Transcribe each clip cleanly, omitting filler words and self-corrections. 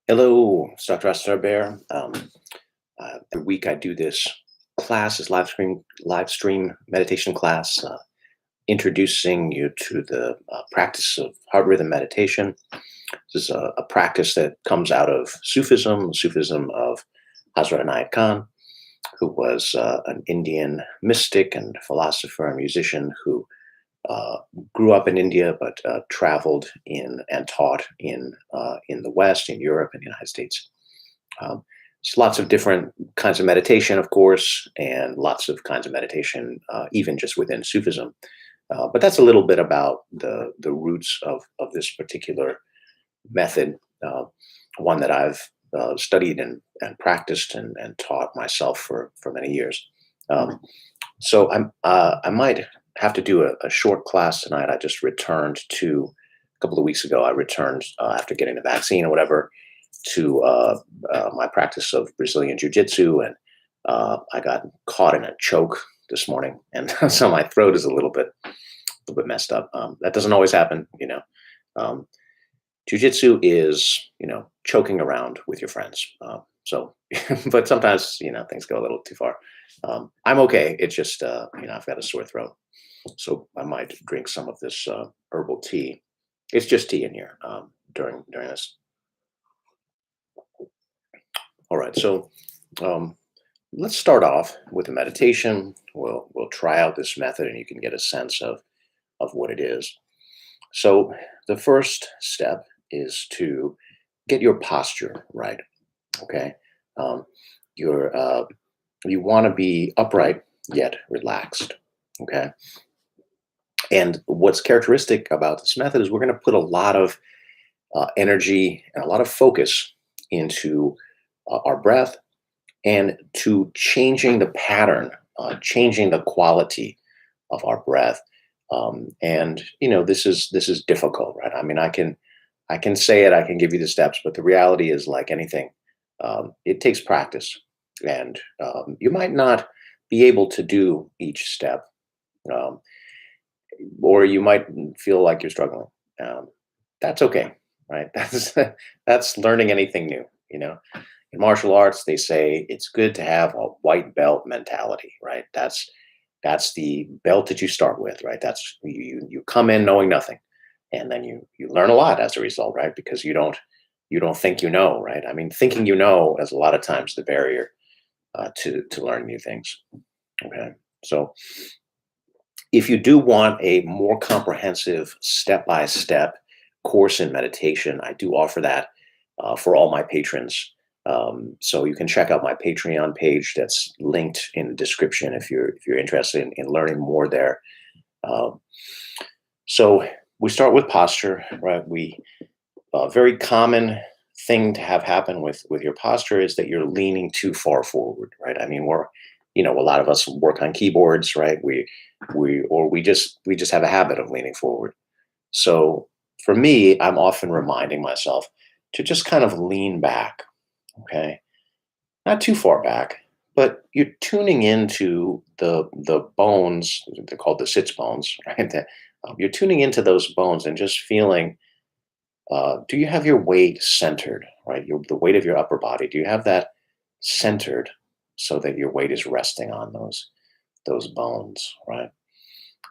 Hello, it's Dr. Esther Bear. Every week I do this class, this live stream meditation class, introducing you to the practice of heart rhythm meditation. This is a practice that comes out of Sufism of Hazrat Inayat Khan, who was an Indian mystic and philosopher and musician who uh, grew up in India but traveled in and taught in the West, in Europe, and the United States. Um, there's lots of different kinds of meditation, of course, and lots of kinds of meditation, even just within Sufism. But that's a little bit about the roots of this particular method, one that I've studied and practiced and taught myself for many years. I might have to do a short class tonight. I just returned to a couple of weeks ago. I returned after getting the vaccine or whatever to my practice of Brazilian Jiu-Jitsu, and I got caught in a choke this morning, and so my throat is a little bit messed up. That doesn't always happen, you know. Um, Jiu-Jitsu is, choking around with your friends. But sometimes, things go a little too far. I'm okay. It's just, I've got a sore throat, so I might drink some of this herbal tea. It's just tea in here during this. All right, so um, let's start off with a meditation. We'll try out this method, and you can get a sense of what it is. So the first step is to get your posture right. Okay, um, you're you want to be upright yet relaxed. Okay, and what's characteristic about this method is we're going to put a lot of energy and a lot of focus into our breath and to changing the pattern, changing the quality of our breath. And this is difficult, right? I mean, I can say it, I can give you the steps, but the reality is, like anything, it takes practice, and you might not be able to do each step, um, or you might feel like you're struggling. Um, that's okay, right? That's learning anything new. In martial arts, they say it's good to have a white belt mentality, right? That's the belt that you start with, right? That's you come in knowing nothing, and then you learn a lot as a result, right? Because you don't think you know, right? I mean, thinking you know is a lot of times the barrier to learn new things. Okay, so if you do want a more comprehensive step by step course in meditation, I do offer that for all my patrons. So you can check out my Patreon page that's linked in the description if you're interested in learning more there. Um, so we start with posture, right? We A very common thing to have happen with your posture is that you're leaning too far forward, right? I mean, a lot of us work on keyboards, right? We just have a habit of leaning forward. So for me, I'm often reminding myself to just kind of lean back, okay? Not too far back, but you're tuning into the bones. They're called the sits bones, right? You're tuning into those bones and just feeling. Do you have your weight centered, right? The weight of your upper body. Do you have that centered so that your weight is resting on those bones, right?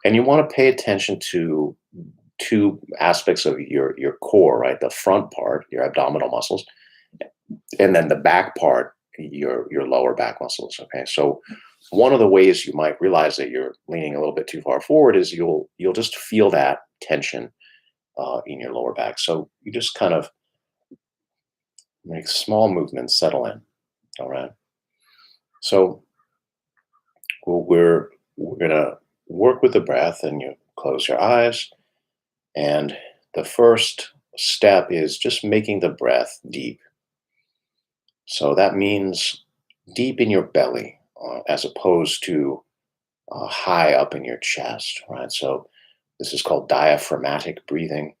And you want to pay attention to two aspects of your core, right? The front part, your abdominal muscles, and then the back part, your lower back muscles. Okay, so one of the ways you might realize that you're leaning a little bit too far forward is you'll just feel that tension in your lower back. So you just kind of make small movements, settle in. All right. So we're gonna work with the breath, and you close your eyes. And the first step is just making the breath deep. So that means deep in your belly, as opposed to high up in your chest, right? So this is called diaphragmatic breathing.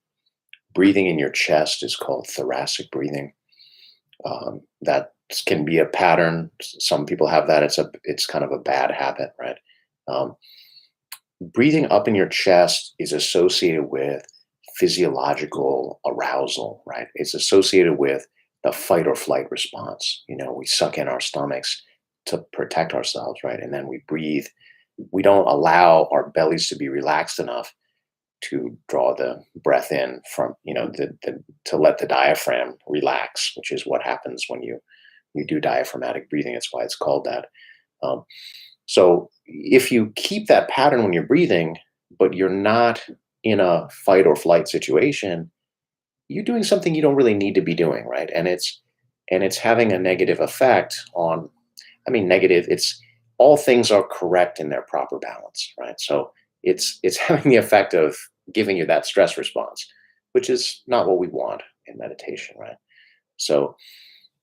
Breathing in your chest is called thoracic breathing. That can be a pattern. Some people have that. It's kind of a bad habit, right? Um, Breathing up in your chest is associated with physiological arousal, right? It's associated with the fight or flight response. We suck in our stomachs to protect ourselves, right? And then we breathe. We don't allow our bellies to be relaxed enough to draw the breath in from, to let the diaphragm relax, which is what happens when you do diaphragmatic breathing. It's why it's called that. Um, so if you keep that pattern when you're breathing, but you're not in a fight or flight situation, you're doing something you don't really need to be doing, right? And it's having a negative effect on, I mean, negative, it's all things are correct in their proper balance, right? So it's having the effect of giving you that stress response, which is not what we want in meditation, right? So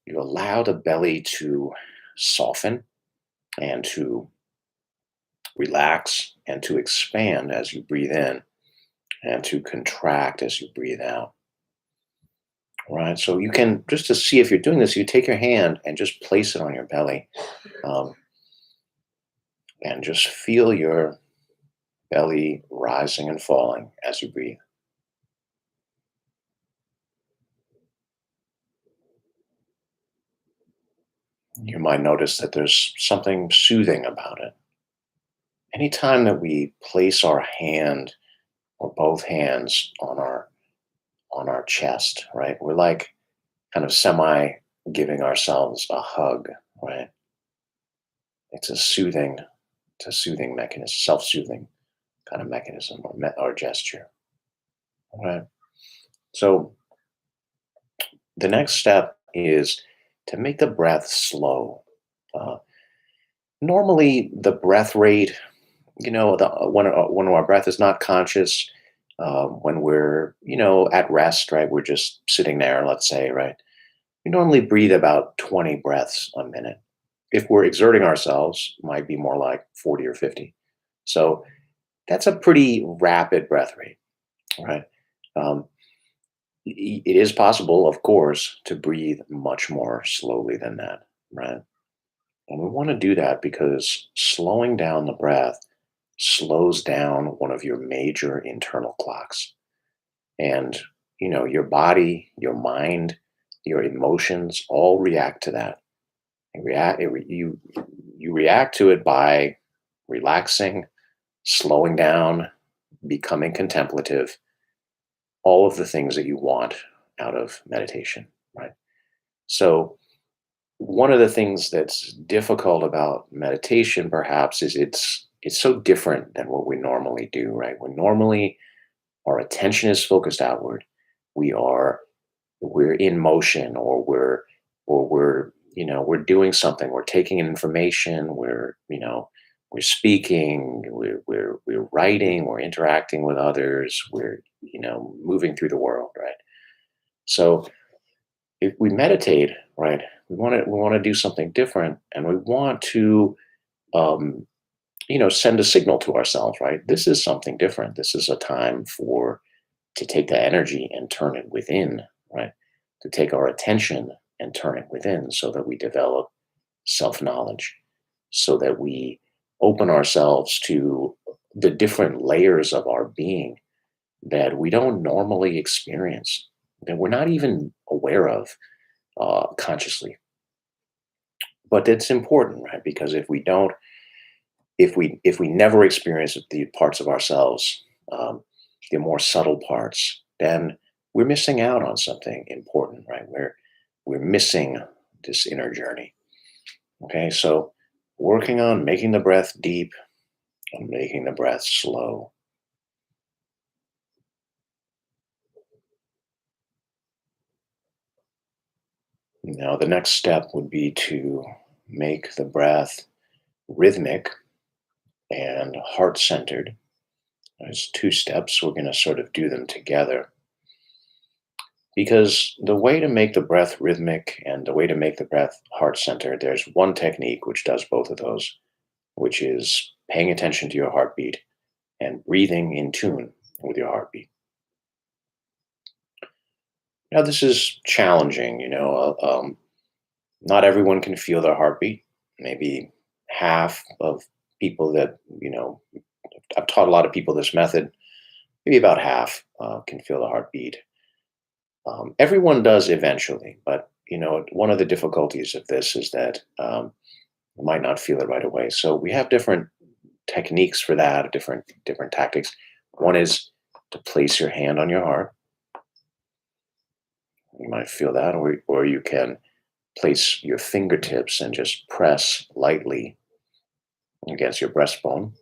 you allow the belly to soften and to relax and to expand as you breathe in and to contract as you breathe out. Right. So you can, just to see if you're doing this, you take your hand and just place it on your belly, um, and just feel your belly rising and falling as you breathe. You might notice that there's something soothing about it. Anytime that we place our hand or both hands on our chest, right? We're like kind of semi giving ourselves a hug, right? It's a soothing mechanism, self-soothing kind of mechanism or gesture, right? So the next step is to make the breath slow. Uh, Normally, the breath rate, when our breath is not conscious, when we're, at rest, right? We're just sitting there, let's say, right? We normally breathe about 20 breaths a minute. If we're exerting ourselves, might be more like 40 or 50. So that's a pretty rapid breath rate, right? Um, it is possible, of course, to breathe much more slowly than that, right? And we want to do that because slowing down the breath slows down one of your major internal clocks. And, your body, your mind, your emotions all react to that. You react to it by relaxing, slowing down, becoming contemplative, all of the things that you want out of meditation, right? So one of the things that's difficult about meditation perhaps is it's so different than what we normally do, right? When normally our attention is focused outward, we are we're in motion, or we're doing something, we're taking in information, we're speaking, we're writing, we're interacting with others, we're moving through the world, right? So if we meditate, right, we want to do something different, and we want to um, send a signal to ourselves, right? This is something different. This is a time for to take that energy and turn it within, right? To take our attention and turn it within, so that we develop self-knowledge, so that we open ourselves to the different layers of our being that we don't normally experience, that we're not even aware of consciously. But it's important, right? Because if we never experience the parts of ourselves, um, the more subtle parts, then we're missing out on something important, right? We're missing this inner journey. Okay, so working on making the breath deep and making the breath slow. Now, the next step would be to make the breath rhythmic and heart centered. There's two steps. We're going to sort of do them together. Because the way to make the breath rhythmic and the way to make the breath heart centered, there's one technique which does both of those, which is paying attention to your heartbeat and breathing in tune with your heartbeat. Now, this is challenging. Not everyone can feel their heartbeat. Maybe half of people that, I've taught a lot of people this method, maybe about half can feel the heartbeat. Everyone does eventually, but one of the difficulties of this is that you might not feel it right away. So we have different techniques for that, different tactics. One is to place your hand on your heart. You might feel that, or you can place your fingertips and just press lightly against your breastbone.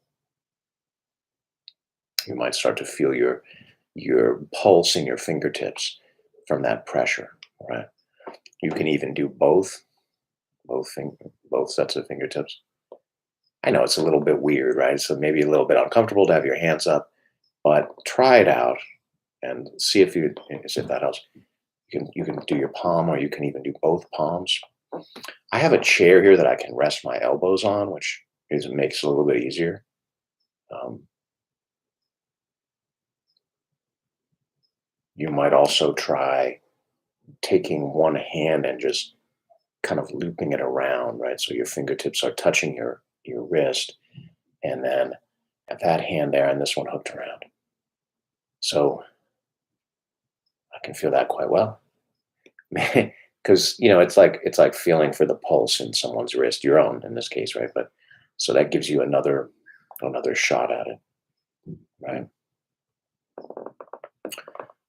You might start to feel your pulse in your fingertips from that pressure, right? You can even do both sets of fingertips. I know it's a little bit weird, right? So maybe a little bit uncomfortable to have your hands up, but try it out and see if that helps. You can do your palm, or you can even do both palms. I have a chair here that I can rest my elbows on, which makes it a little bit easier. Um, you might also try taking one hand and just kind of looping it around, right? So your fingertips are touching your wrist, and then have that hand there and this one hooked around. So I can feel that quite well. Because it's like feeling for the pulse in someone's wrist, your own in this case, right? But so that gives you another shot at it, right?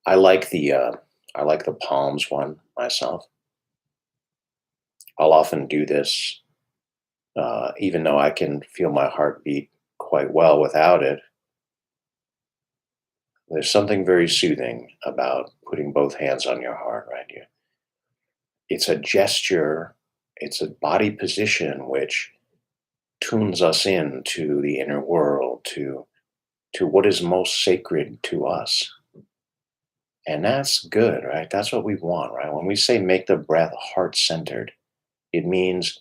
I like the palms one myself. I'll often do this, even though I can feel my heartbeat quite well without it. There's something very soothing about putting both hands on your heart, right? It's a gesture, it's a body position which tunes us in to the inner world, to what is most sacred to us. And that's good, right? That's what we want, right? When we say make the breath heart centered, it means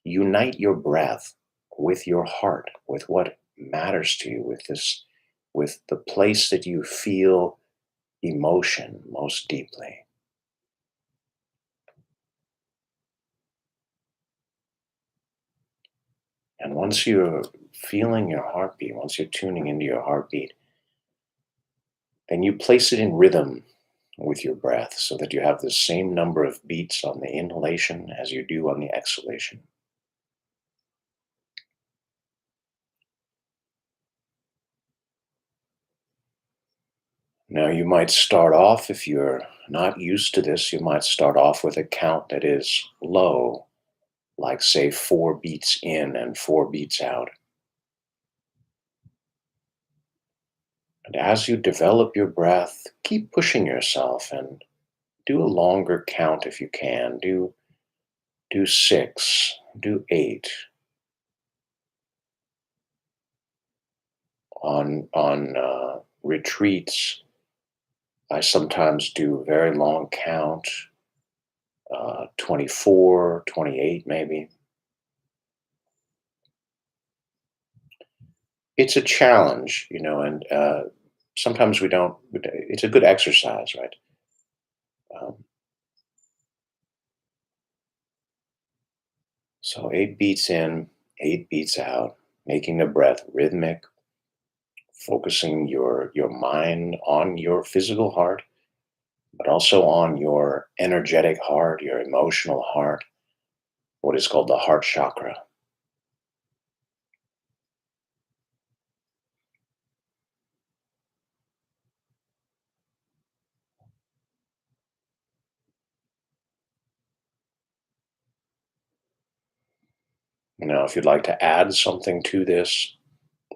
unite your breath with your heart, with what matters to you, with the place that you feel emotion most deeply. And once you're feeling your heartbeat, once you're tuning into your heartbeat, then you place it in rhythm with your breath so that you have the same number of beats on the inhalation as you do on the exhalation. Now, you might start off, if you're not used to this, you might start off with a count that is low, like say 4 beats in and 4 beats out. And as you develop your breath, keep pushing yourself and do a longer count if you can. Do 6, do 8. On retreats, I sometimes do a very long count, 24, 28 maybe. It's a challenge, and sometimes we don't. It's a good exercise, right? Um, so 8 beats in, 8 beats out, making the breath rhythmic, focusing your mind on your physical heart, but also on your energetic heart, your emotional heart, what is called the heart chakra. If you'd like to add something to this,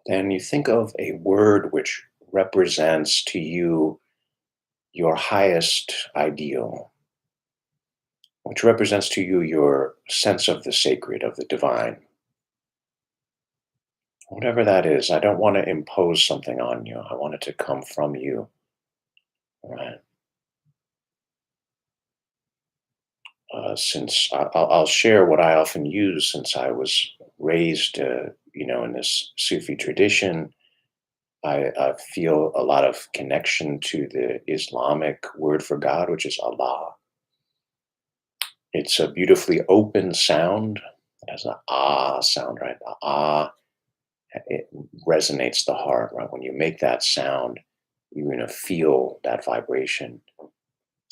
then you think of a word which represents to you your highest ideal, which represents to you your sense of the sacred, of the divine. Whatever that is, I don't want to impose something on you. I want it to come from you. Right? Since I'll share what I often use, since I was raised, in this Sufi tradition, I feel a lot of connection to the Islamic word for God, which is Allah. It's a beautifully open sound. It has an ah sound, right? The ah, it resonates the heart, right? When you make that sound, you're going to feel that vibration.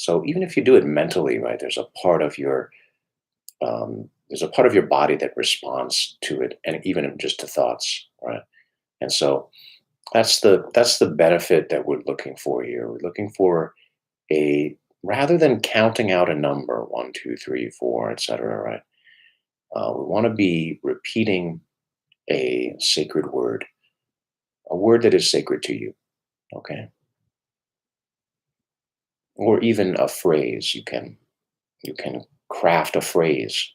So even if you do it mentally, right, there's a part of your body that responds to it, and even just to thoughts, right? And so that's the benefit that we're looking for here. We're looking for a rather than counting out a number, one, two, three, four, etc. Right? We want to be repeating a sacred word, a word that is sacred to you. Okay, or even a phrase. You can craft a phrase,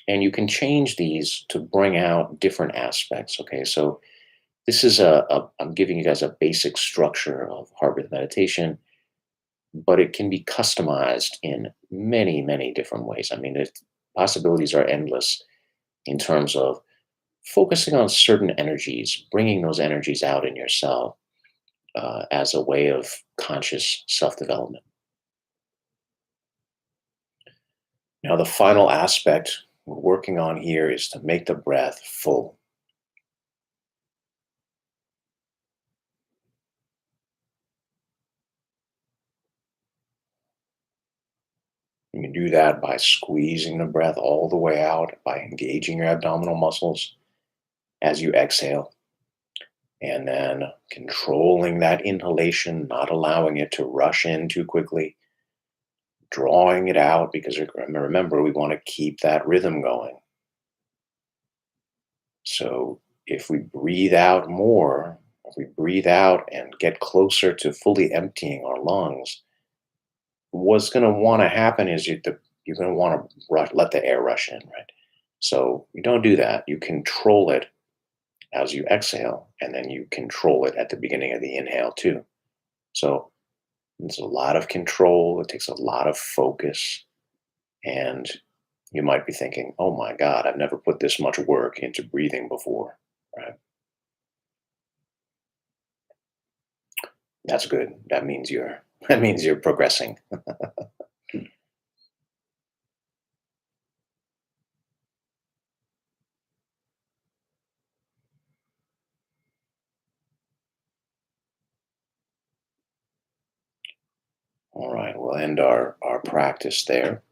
and you can change these to bring out different aspects. Okay, so this is I'm giving you guys a basic structure of heart rhythm meditation, but it can be customized in many, many different ways. I mean, possibilities are endless in terms of focusing on certain energies, bringing those energies out in yourself as a way of conscious self development. Now, the final aspect we're working on here is to make the breath full. You can do that by squeezing the breath all the way out, by engaging your abdominal muscles as you exhale, and then controlling that inhalation, not allowing it to rush in too quickly, drawing it out because remember, we want to keep that rhythm going. So if we breathe out more, if we breathe out and get closer to fully emptying our lungs, what's going to want to happen is you're going to want to let the air rush in, right? So you don't do that. You control it as you exhale, and then you control it at the beginning of the inhale too. So it's a lot of control. It takes a lot of focus, and you might be thinking, "Oh my God, I've never put this much work into breathing before." Right? That's good. That means you're that means you're progressing. All right, we'll end our practice there,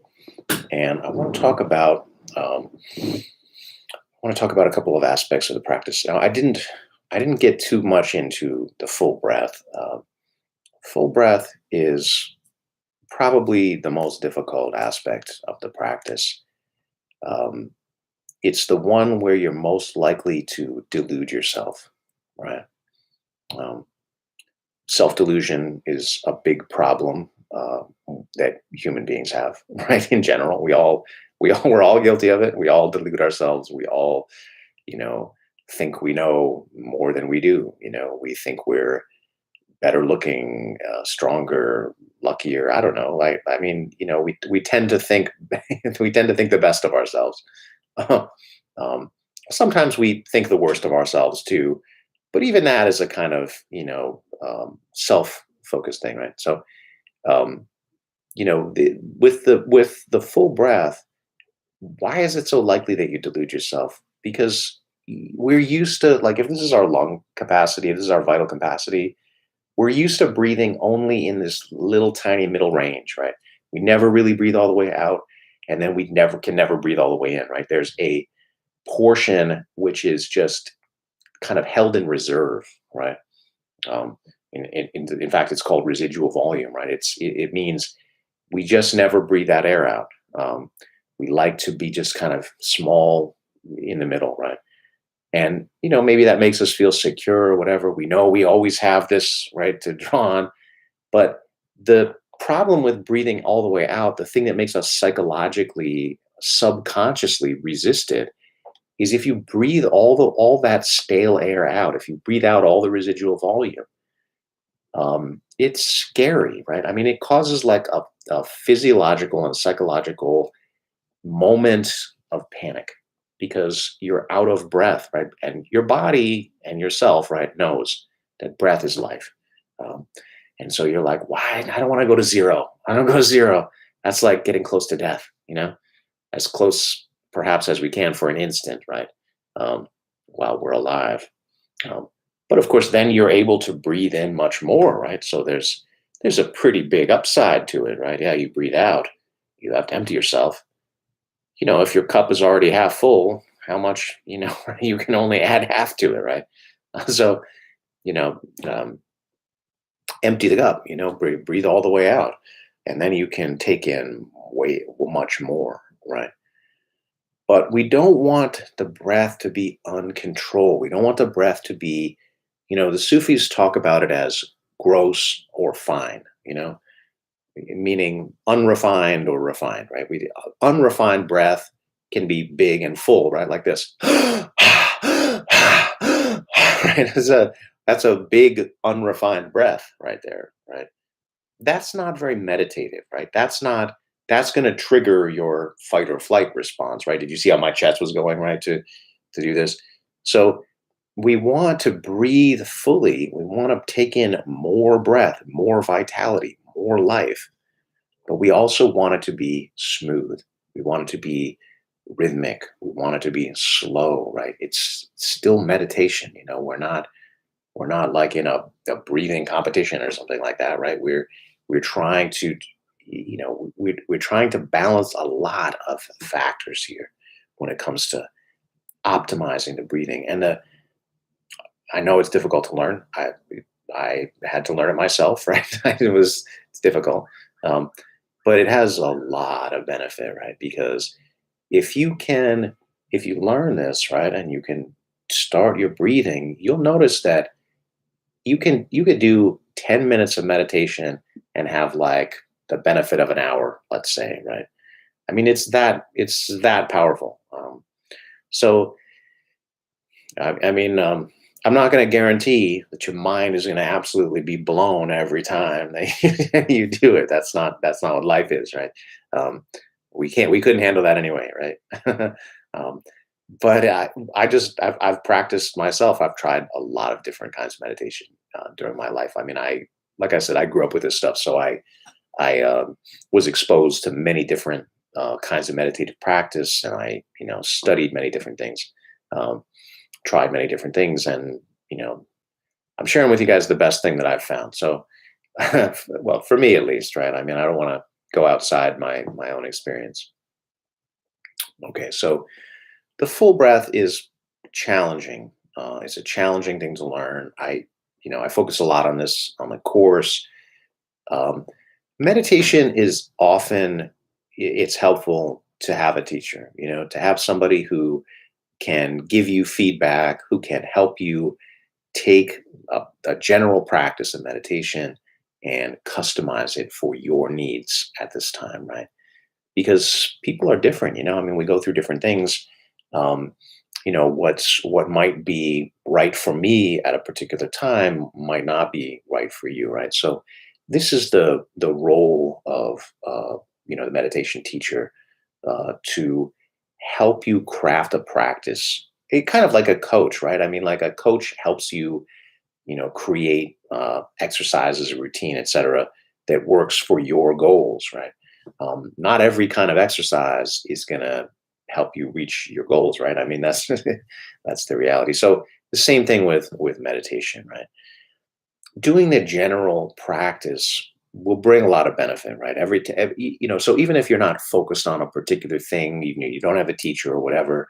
and I want to talk about a couple of aspects of the practice. Now, I didn't get too much into the full breath. Full breath is probably the most difficult aspect of the practice. Um, it's the one where you're most likely to delude yourself, right? Um, Self delusion is a big problem that human beings have, right? In general, we're all guilty of it. We all delude ourselves. We all, you know, think we know more than we do. We think we're better looking, stronger, luckier. I don't know. I mean, we tend to think we tend to think the best of ourselves. um, Sometimes we think the worst of ourselves too, but even that is a kind of self-focused thing, right? So um, with the full breath, why is it so likely that you delude yourself? Because we're used to, like, if this is our lung capacity, if this is our vital capacity, we're used to breathing only in this little tiny middle range, right? We never really breathe all the way out, and then we never breathe all the way in, right? There's a portion which is just kind of held in reserve, right? Um, in fact, it's called residual volume, right? It means we just never breathe that air out. We like to be just kind of small in the middle, right? And maybe that makes us feel secure or whatever. We know we always have this right to draw on, but the problem with breathing all the way out, the thing that makes us psychologically, subconsciously resist it, is if you breathe all that stale air out, if you breathe out all the residual volume, it's scary, right? I mean, it causes like a physiological and psychological moment of panic because you're out of breath, right? And your body and yourself, right, knows that breath is life. Um, and so you're like, why? I don't want to go to zero. I don't go to zero. That's like getting close to death, as close perhaps as we can for an instant, right? While we're alive. Um, but of course, then you're able to breathe in much more, right? So there's there's a pretty big upside to it, right? Yeah, you breathe out, you have to empty yourself. If your cup is already half full, how much, you can only add half to it, right? So, you know, um, empty the cup, breathe all the way out. And then you can take in way much more, right? But we don't want the breath to be uncontrolled. We don't want the breath to be, the Sufis talk about it as gross or fine, meaning unrefined or refined, right? Unrefined breath can be big and full, right? Like this. Right? That's a big unrefined breath right there, right? That's not very meditative, right? That's going to trigger your fight or flight response, right? Did you see how my chest was going, right, to do this? So we want to breathe fully. We want to take in more breath, more vitality, more life, but we also want it to be smooth. We want it to be rhythmic. We want it to be slow, right? It's still meditation. We're not like in a breathing competition or something like that, right? We're trying to, we're trying to balance a lot of factors here when it comes to optimizing the breathing. And I know it's difficult to learn. I had to learn it myself, right? It's difficult, um, but it has a lot of benefit, right? Because if you can, if you learn this, right, and you can start your breathing, you'll notice that you could do 10 minutes of meditation and have like the benefit of an hour, let's say, right? I mean, it's that powerful. So I mean, I'm not going to guarantee that your mind is going to absolutely be blown every time that you do it. That's not what life is, right? Um, we couldn't handle that anyway, right? um, but I've practiced myself. I've tried a lot of different kinds of meditation during my life. I mean, like I said, I grew up with this stuff, so I was exposed to many different kinds of meditative practice, and I studied many different things. Um, Tried many different things, and you know I'm sharing with you guys the best thing that I've found. So well, for me at least, right? I mean, I don't want to go outside my own experience. Okay, so the full breath is challenging. It's a challenging thing to learn. I focus a lot on this on the course. um, Meditation is often it's helpful to have a teacher, to have somebody who can give you feedback, who can help you take a general practice of meditation and customize it for your needs at this time, right? Because people are different, I mean, we go through different things. Um, what might be right for me at a particular time might not be right for you, right? So this is the role of the meditation teacher, to help you craft a practice. It kind of like a coach, right? I mean, like a coach helps you, create exercises, a routine, etc., that works for your goals, right? Not every kind of exercise is going to help you reach your goals, right? I mean, that's that's the reality. So the same thing with meditation, right? Doing the general practice will bring a lot of benefit, right? So even if you're not focused on a particular thing, you don't have a teacher or whatever,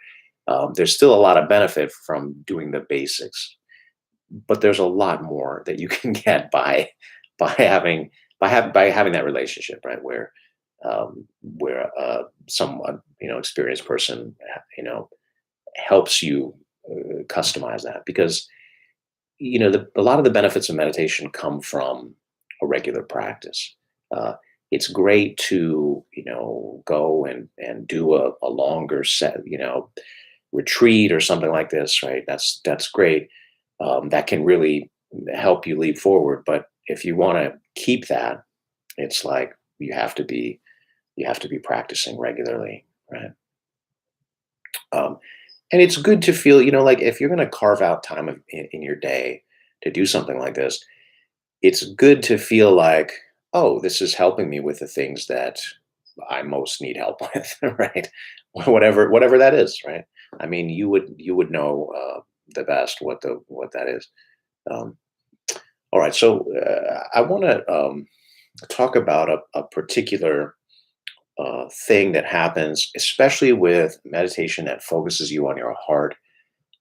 there's still a lot of benefit from doing the basics. But there's a lot more that you can get by having by having that relationship, right? Where someone, experienced person, helps you customize that, because a lot of the benefits of meditation come from a regular practice. Uh, it's great to go and do a longer set, retreat or something like this, right? That's great. That can really help you leap forward. But if you want to keep that, it's like you have to be practicing regularly, right? Um, and it's good to feel, like if you're going to carve out time in your day to do something like this, it's good to feel like, oh, this is helping me with the things that I most need help with, right? Whatever that is, right? I mean, you would know the best what that is. Um, all right, so I want to talk about a particular thing that happens, especially with meditation that focuses you on your heart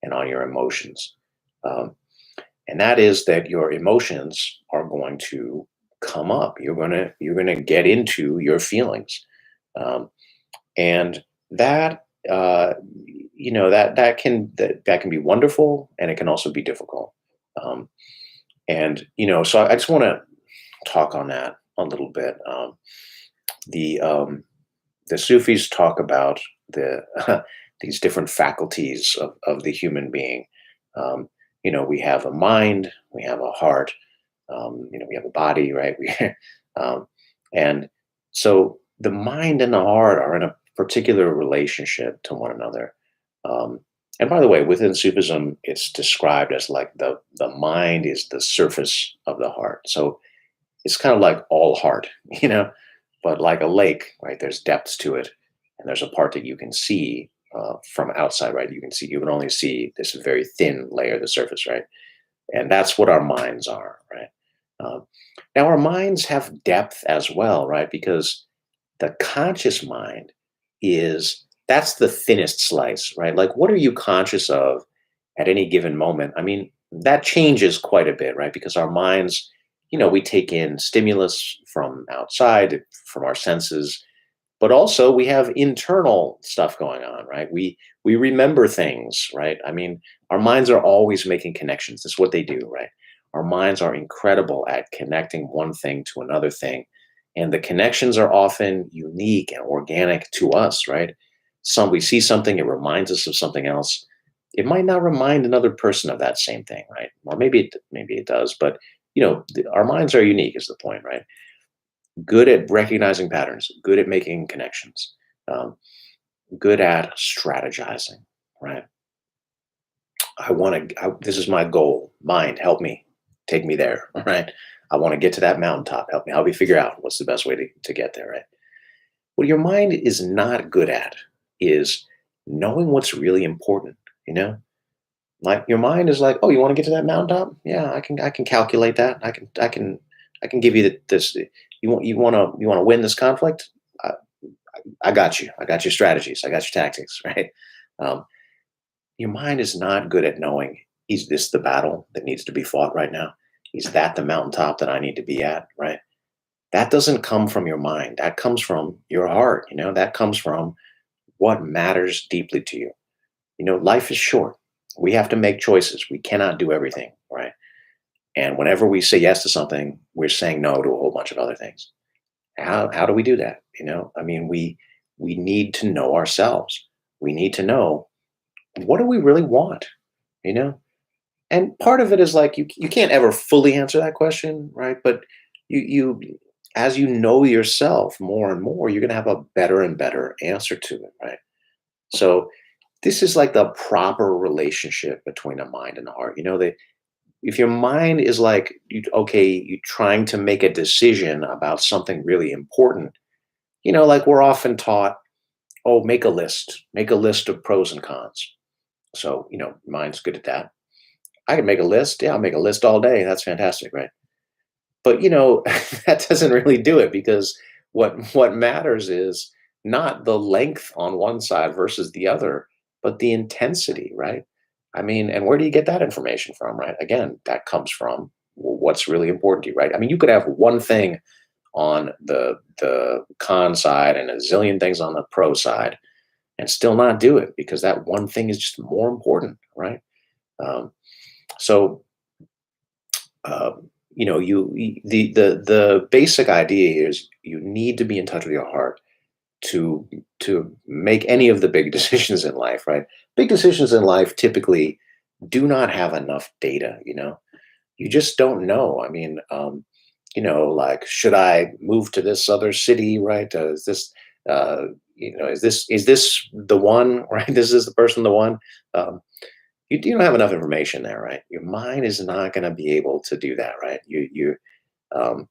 and on your emotions. Um, and that is that your emotions are going to come up. You're gonna get into your feelings, um, and that that can be wonderful, and it can also be difficult. Um, and so I just want to talk on that a little bit. The the Sufis talk about the these different faculties of the human being. Um, we have a mind, we have a heart, we have a body, right? Um, and so the mind and the heart are in a particular relationship to one another. Um, and by the way, within Sufism, it's described as like the mind is the surface of the heart. So it's kind of like all heart, but like a lake, right? There's depths to it, and there's a part that you can see from outside, right? You can only see this very thin layer, the surface, right? And that's what our minds are, right? Um, Now, our minds have depth as well, right? Because the conscious mind that's the thinnest slice, right? Like, what are you conscious of at any given moment? I mean, that changes quite a bit, right? Because our minds, we take in stimulus from outside, from our senses, but also we have internal stuff going on, right? We remember things, right? I mean, our minds are always making connections. That's what they do, right? Our minds are incredible at connecting one thing to another thing, and the connections are often unique and organic to us, right? We see something, it reminds us of something else. It might not remind another person of that same thing, right? Or maybe it does, but our minds are unique is the point, right? Good at recognizing patterns, good at making connections, um, good at strategizing, right? This is my goal. Mind, help me, take me there, right? I want to get to that mountaintop. Help me figure out what's the best way to get there, right? What your mind is not good at is knowing what's really important, you know? Like your mind is like, oh, you want to get to that mountaintop? Yeah, I can calculate that. I can give you this. You want to win this conflict? I, I got you. I got your strategies. I got your tactics, right? Um, your mind is not good at knowing, is this the battle that needs to be fought right now? Is that the mountaintop that I need to be at, right? That doesn't come from your mind. That comes from your heart, that comes from what matters deeply to you. Life is short. We have to make choices. We cannot do everything, right? And whenever we say yes to something, we're saying no to a whole bunch of other things. How do we do that? I mean, we need to know ourselves. We need to know, what do we really want, you know? And part of it is like you can't ever fully answer that question, right? But you as you know yourself more and more, you're going to have a better and better answer to it, right? So this is like the proper relationship between a mind and a heart. If your mind is like, you're trying to make a decision about something really important, like we're often taught, oh, make a list of pros and cons. So, mind's good at that. I can make a list. Yeah, I'll make a list all day. That's fantastic, right? But that doesn't really do it, because what matters is not the length on one side versus the other, but the intensity, right? I mean, and where do you get that information from, right? Again, that comes from what's really important to you, right? I mean, you could have one thing on the con side and a zillion things on the pro side and still not do it, because that one thing is just more important, right? Um, so the basic idea here is you need to be in touch with your heart to make any of the big decisions in life, right? Big decisions in life typically do not have enough data. You just don't know. I mean, like, should I move to this other city, right? Is this is this the one, right? This is the person, the one. um, you don't have enough information there, right? Your mind is not going to be able to do that, right? Um,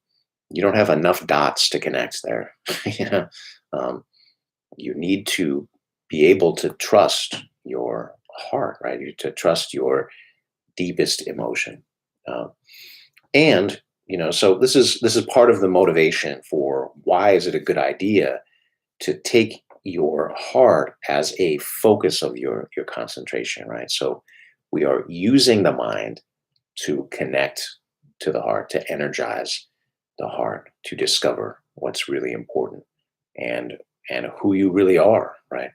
you don't have enough dots to connect there. you know, um, you need to be able to trust your heart, right? To trust your deepest emotion, um, and So this is part of the motivation for why is it a good idea to take your heart as a focus of your concentration, right? So we are using the mind to connect to the heart, to energize the heart, to discover what's really important and who you really are, right?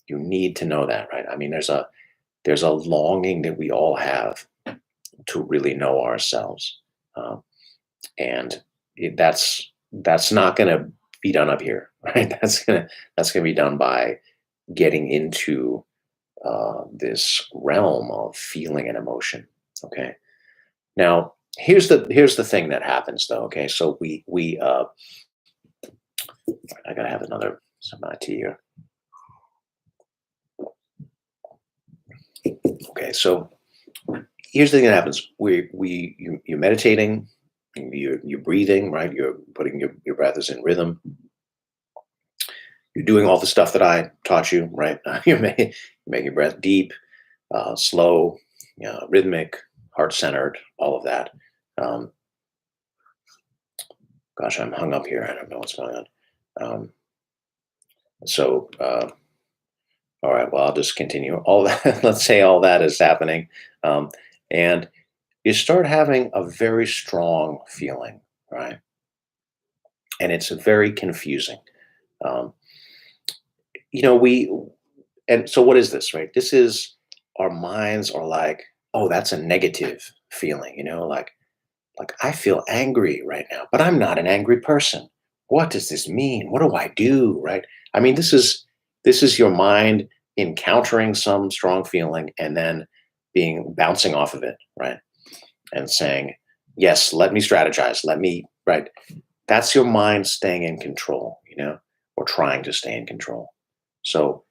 You need to know that, right? I mean, there's a longing that we all have to really know ourselves, and that's not going to be done up here, right? That's gonna be done by getting into this realm of feeling and emotion. Okay. Now, here's the thing that happens though. Okay, so we I gotta have another some of my tea here. Okay, so here's the thing that happens. You're meditating, you're breathing, right? You're putting your breath is in rhythm. You're doing all the stuff that I taught you, right? You're making your breath deep, slow, rhythmic, heart centered, all of that. Um, Gosh, I'm hung up here. I don't know what's going on. Um, so, all right, well, I'll just continue. All that, let's say all that is happening. Um, and you start having a very strong feeling, right? And it's very confusing. Um, we, and so what is this, right? This is our minds are like, oh, that's a negative feeling, like I feel angry right now, but I'm not an angry person. What does this mean? What do I do? Right? I mean, this is your mind encountering some strong feeling and then being bouncing off of it, right? And saying, yes, let me strategize. Let me, right? That's your mind staying in control, or trying to stay in control. So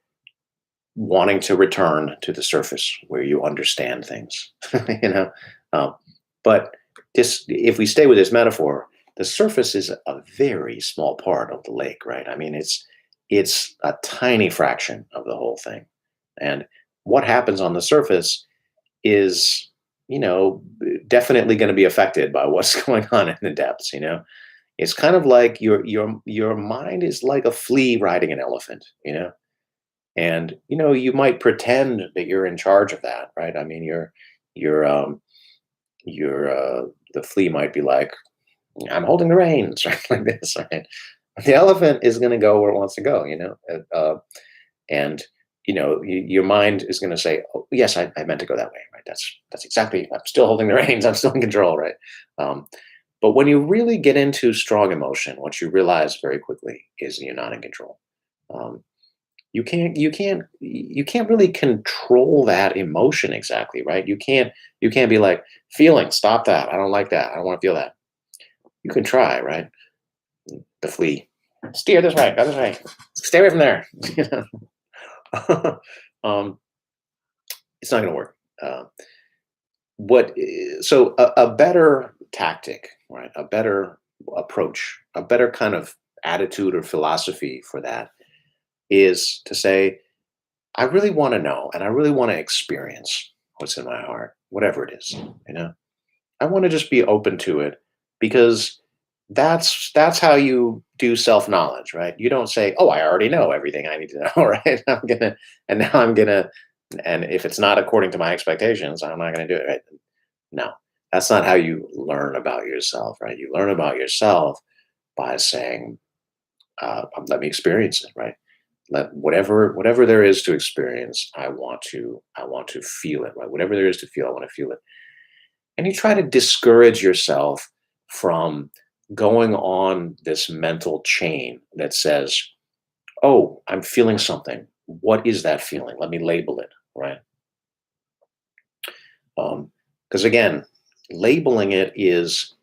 wanting to return to the surface where you understand things, you know. Um, but if we stay with this metaphor, the surface is a very small part of the lake, right? I mean, it's a tiny fraction of the whole thing, and what happens on the surface is, definitely going to be affected by what's going on in the depths. It's kind of like your mind is like a flea riding an elephant, and you might pretend that you're in charge of that, right? I mean, you're the flea might be like, I'm holding the reins, right? Like this, right? The elephant is going to go where it wants to go, and your mind is going to say, oh, yes, I meant to go that way, right? That's exactly, I'm still holding the reins, I'm still in control, right? um, but when you really get into strong emotion, what you realize very quickly is you're not in control. um, you can't really control that emotion exactly, right? You can't be like, feeling, stop that, I don't like that, I don't want to feel that. You can try, right? The flea, steer this way, go this way, stay away from there. You um, it's not going to work. So a better tactic, right? A better approach, a better kind of attitude or philosophy for that is to say, I really want to know and I really want to experience what's in my heart, whatever it is, you know. I want to just be open to it, because that's how you do self-knowledge, right? You don't say, "Oh, I already know everything I need to know," right? And if it's not according to my expectations, I'm not going to do it, right? No, that's not how you learn about yourself, right? You learn about yourself by saying, "Let me experience it," right? Let whatever there is to experience, I want to feel it, right? Whatever there is to feel, I want to feel it. And you try to discourage yourself from going on this mental chain that says, oh, I'm feeling something. What is that feeling? Let me label it, right? Because again, labeling it is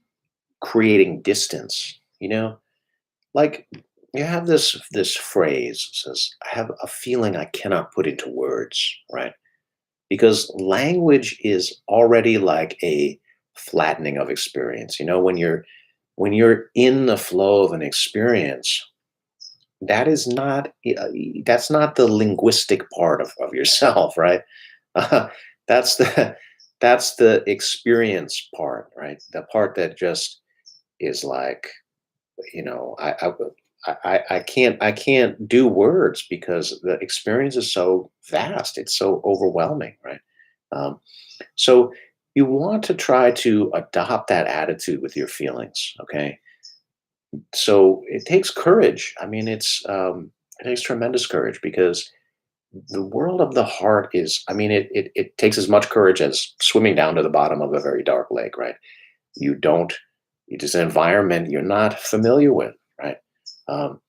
creating distance, like you have this phrase says, I have a feeling I cannot put into words, right? Because language is already like a flattening of experience. When you're in the flow of an experience, that is not that's not the linguistic part of yourself, right? uh, that's the that's the experience part, right? The part that just is like, you know, I can't do words because the experience is so vast. It's so overwhelming, right? Um, so you want to try to adopt that attitude with your feelings. Okay, so it takes courage. I mean, it takes tremendous courage because the world of the heart is. I mean, it takes as much courage as swimming down to the bottom of a very dark lake, right? You don't. It is an environment you're not familiar with, right? Um,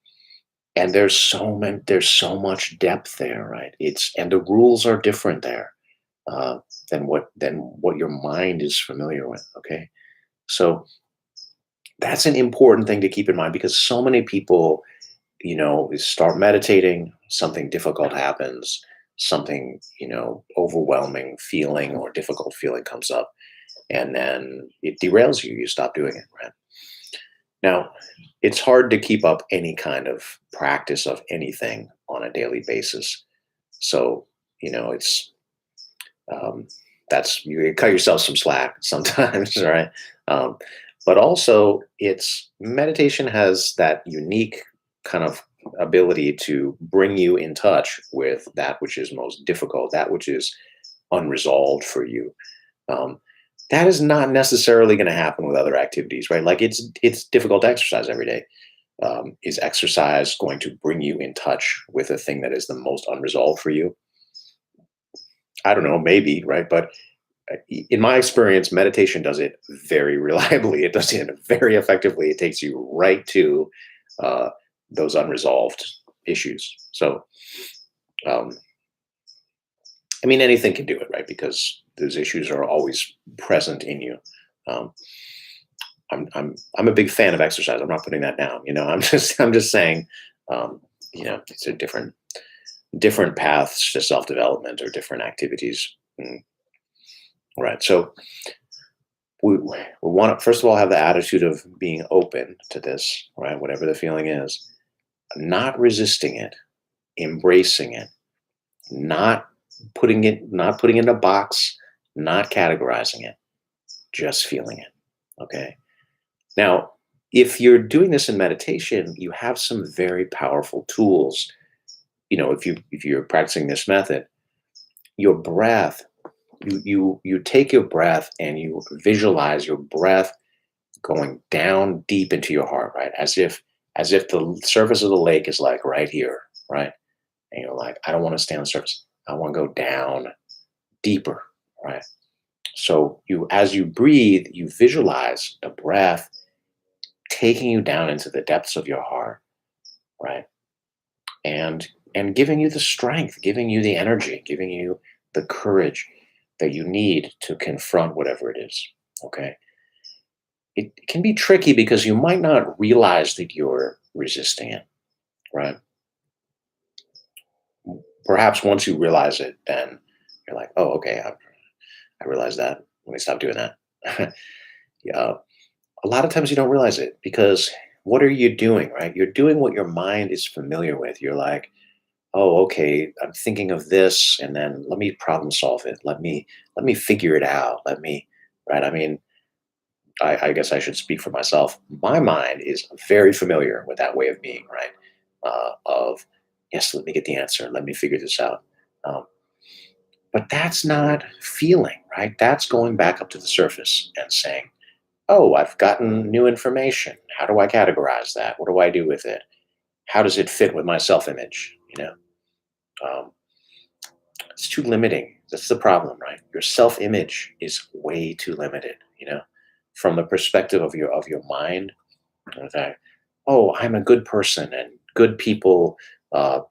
and there's so much depth there, right? It's and the rules are different there uh, than what your mind is familiar with. Okay, so that's an important thing to keep in mind because so many people, start meditating, something difficult happens, something overwhelming feeling or difficult feeling comes up, and then it derails you. You stop doing it, right? Now, it's hard to keep up any kind of practice of anything on a daily basis. So, it's um, that's you cut yourself some slack sometimes, right? Um, but also, it's meditation has that unique kind of ability to bring you in touch with that which is most difficult, that which is unresolved for you. Um, that is not necessarily going to happen with other activities, right? Like it's difficult to exercise every day. Is exercise going to bring you in touch with a thing that is the most unresolved for you? I don't know, maybe, right? But in my experience, meditation does it very reliably. It does it very effectively. It takes you right to uh, those unresolved issues. So, um, I mean, anything can do it, right? Because those issues are always present in you. Um, I'm a big fan of exercise. I'm not putting that down. I'm just saying, it's a different paths to self development or different activities. Right. So we want to first of all have the attitude of being open to this, right? Whatever the feeling is, not resisting it, embracing it, not putting it in a box, not categorizing it, just feeling it. Okay. Now, if you're doing this in meditation, you have some very powerful tools. If you're practicing this method, your breath, you take your breath and you visualize your breath going down deep into your heart, right? As if the surface of the lake is like right here, right? And you're like, I don't want to stay on the surface. I want to go down deeper, right? So as you breathe, you visualize the breath taking you down into the depths of your heart, right? And giving you the strength, giving you the energy, giving you the courage that you need to confront whatever it is. Okay. It can be tricky because you might not realize that you're resisting it, right? Perhaps once you realize it, then you're like, oh, okay, I realize that. Let me stop doing that. Yeah. A lot of times you don't realize it because what are you doing, right? You're doing what your mind is familiar with. You're like, oh, okay, I'm thinking of this, and then let me problem solve it. Let me figure it out. Right? I mean, I guess I should speak for myself. My mind is very familiar with that way of being, right? Of yes, let me get the answer. Let me figure this out. Um, but that's not feeling, right? That's going back up to the surface and saying, oh, I've gotten new information. How do I categorize that? What do I do with it? How does it fit with my self-image? Um, it's too limiting. That's the problem, right? Your self-image is way too limited. From the perspective of your mind. Okay. Oh, I'm a good person, and good people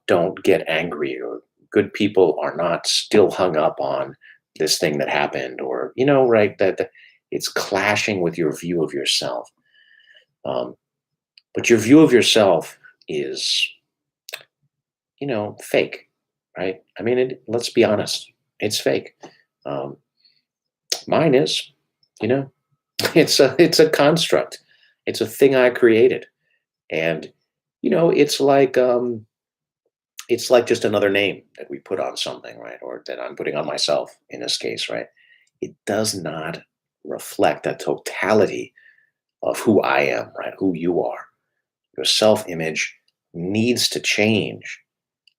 don't get angry, or good people are not still hung up on this thing that happened, or right? That it's clashing with your view of yourself. Um, but your view of yourself is, fake, right? I mean, let's be honest, it's fake. Um, Mine is, you know, it's a construct. It's a thing I created, and it's like just another name that we put on something, right? Or that I'm putting on myself in this case, right? It does not reflect the totality of who I am, right? Who you are. Your self-image needs to change.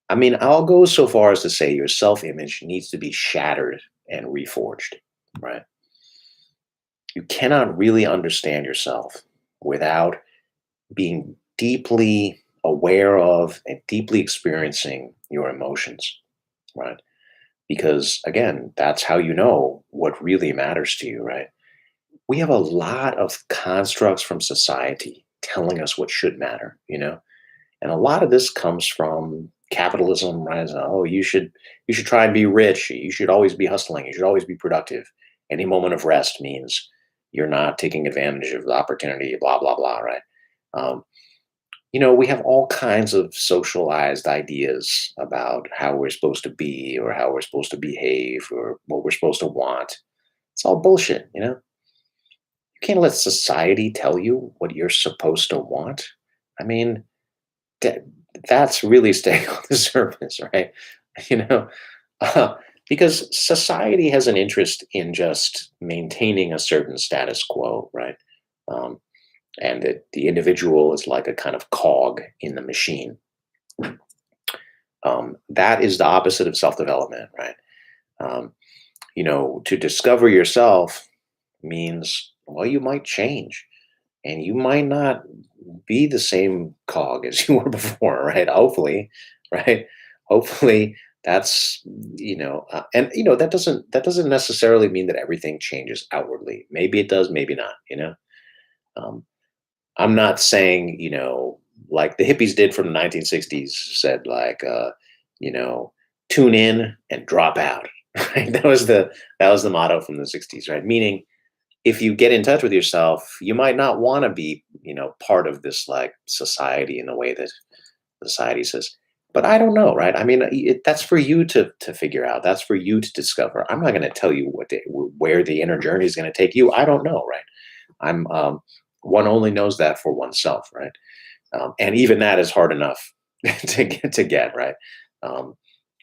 I mean, I'll go so far as to say your self-image needs to be shattered and reforged, right? You cannot really understand yourself without being deeply aware of and deeply experiencing your emotions, right? Because again, that's how you know what really matters to you, right? We have a lot of constructs from society telling us what should matter, and a lot of this comes from capitalism, right? So, oh, you should try and be rich. You should always be hustling. You should always be productive. Any moment of rest means you're not taking advantage of the opportunity. Blah blah blah. Right? Um, we have all kinds of socialized ideas about how we're supposed to be, or how we're supposed to behave, or what we're supposed to want. It's all bullshit. You can't let society tell you what you're supposed to want. I mean, that that's really staying on the surface, right? You know, uh, because society has an interest in just maintaining a certain status quo, right? Um, and that the individual is like a kind of cog in the machine. That is the opposite of self-development, right? Um, to discover yourself means, well, you might change and you might not be the same cog as you were before, right? Hopefully, right? Hopefully that's and that doesn't necessarily mean that everything changes outwardly. Maybe it does, maybe not. Um, I'm not saying like the hippies did from the 1960s, said like you know tune in and drop out. Right? That was the motto from the 60s, right? Meaning if you get in touch with yourself, you might not want to be, part of this like society in the way that society says. But I don't know, right? I mean, that's for you to figure out. That's for you to discover. I'm not going to tell you where the inner journey is going to take you. I don't know, right? I'm one only knows that for oneself, right? And even that is hard enough to get right. Um,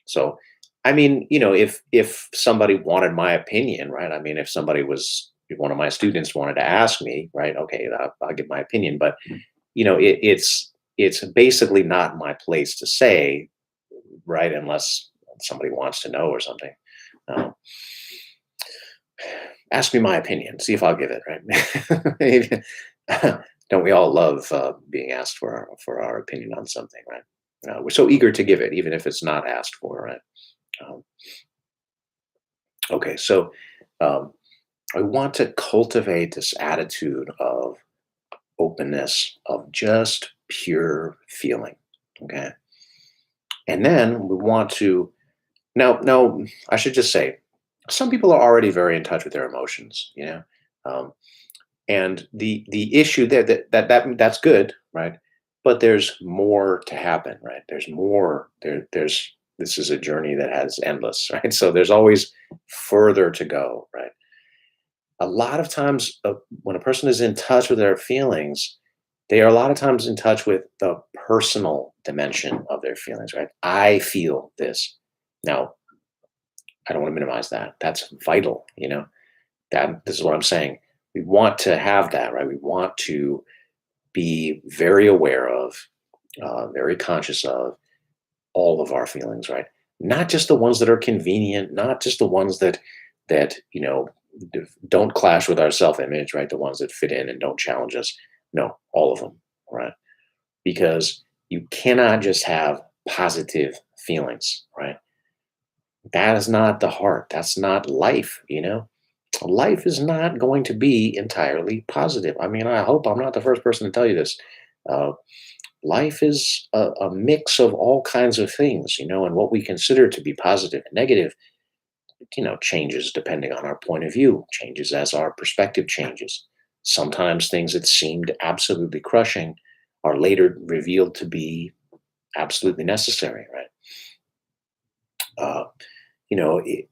so, I mean, if somebody wanted my opinion, right? I mean, if one of my students wanted to ask me, right? Okay, I'll give my opinion, but it's basically not my place to say, right? Unless somebody wants to know or something. Um, Ask me my opinion, see if I'll give it, right? Don't we all love being asked for our opinion on something, right? We're so eager to give it, even if it's not asked for, right? Um, okay, so um, I want to cultivate this attitude of openness, of just pure feeling. Okay. And then we want to now I should just say some people are already very in touch with their emotions, Um, and the issue there that's good, right? But there's more to happen, right? There's more there's this is a journey that has endless, right? So there's always further to go, right? A lot of times when a person is in touch with their feelings, they are a lot of times in touch with the personal dimension of their feelings, right? I feel this. Now, I don't want to minimize that. That's vital, that this is what I'm saying. We want to have that, right? We want to be very aware of, very conscious of all of our feelings, right? Not just the ones that are convenient, not just the ones that don't clash with our self-image, right? The ones that fit in and don't challenge us. No, all of them, right? Because you cannot just have positive feelings, right? That is not the heart. That's not life. Life is not going to be entirely positive. I mean, I hope I'm not the first person to tell you this. Uh, Life is a mix of all kinds of things, and what we consider to be positive and negative, changes depending on our point of view, changes as our perspective changes. Sometimes things that seemed absolutely crushing are later revealed to be absolutely necessary, right? Uh, you know, it,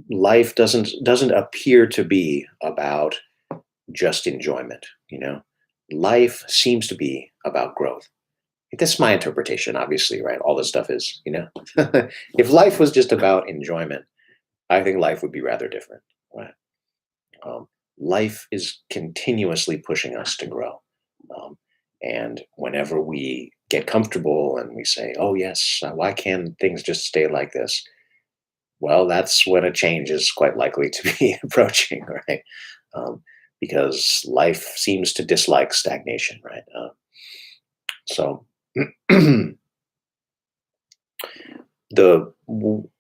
Life doesn't appear to be about just enjoyment. Life seems to be about growth. That's my interpretation, obviously, right? All this stuff is. If life was just about enjoyment, I think life would be rather different, right? life is continuously pushing us to grow. Um, and whenever we get comfortable and we say, oh, yes, why can't things just stay like this? Well, that's when a change is quite likely to be approaching, right? Um, because life seems to dislike stagnation, right? So,